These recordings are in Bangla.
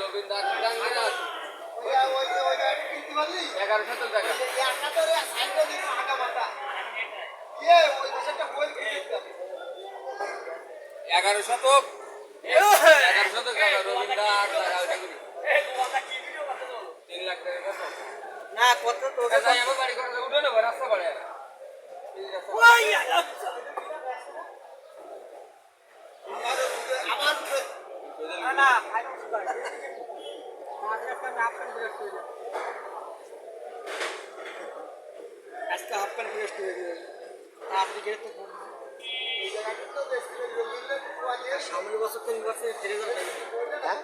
রবীন্দ্র 1100 টাকা এগারো শতক টাকা রবীন্দ্র 8 টাকা 3 লাখ টাকা না কত তো আমার বাড়ি করে উঠে নেবো রাস্তা বাড়ে না আজকে হাফ প্যান্ট ফ্রেশ করে দিবে আপনি গেলে তো সামনের বছর 3 বছর ছেড়ে যাবে হ্যাঁ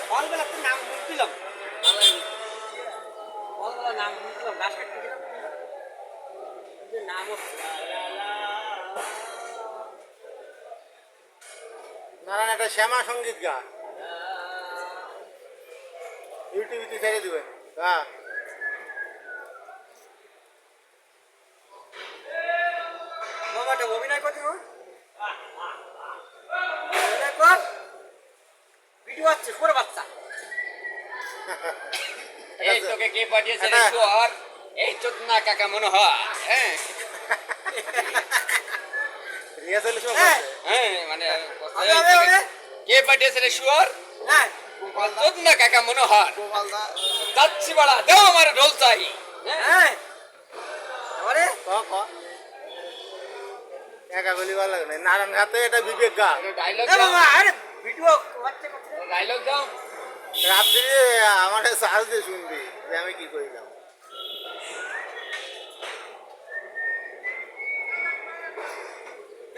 ফলগুলো একটা নাম দিলাম ফলগুলো নাম দিলাম গাছ কাটতে দিলাম নাম নারায়ণ একটা শ্যামা সঙ্গীত গান ইউটিউবে ছেড়ে দিবেন হ্যাঁ মামাটা অভিনয় করতে হবে অভিনয় কর ভিডিও আছে পুরো বাচ্চা এই তোকে কে পাঠিয়েছে রে শুয়ার এই চোদনা কাকা মনে হয় হ্যাঁ রিহার্সাল সব হ্যাঁ মানে কে পাঠিয়েছে রে শুয়ার হ্যাঁ চোদনা কাকা মনে হয় যাচ্ছি বাড়া দেও আমার ঢোল চাই হ্যাঁ আমারে ক একা গলি ভালো লাগে না নারায়ণ ঘাটে এটা বিবেক গা ডায়লগ এ মামা আরে ভিডিও করতে করতে ডায়লগ দাও রাত্রি আমার সাহস দিয়ে শুনবি যে আমি কি করিলাম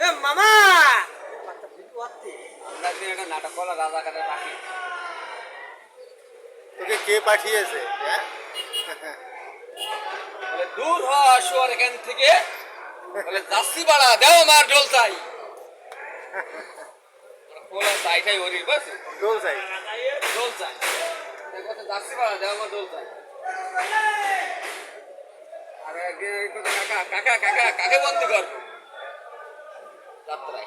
এ মামা বাচ্চা ভিডিও আছে আমরা দিন একটা নাটক করা রাজাকারের পাখি তোকে কে পাঠিয়েছে হ্যাঁ বলে দূর হ শুয়ার এখান থেকে বলে যাচ্ছি বাড়া দেও আমার ঢোল চাই কোলা চাইটাই ওরি বাস দোল চাই ঢোল চাই দেখো তো যাচ্ছি বাড়া দেও আমার ঢোল চাই আর একদিন কাকা কাকা কাকা কাকে বন্দি করবো যাত্রায়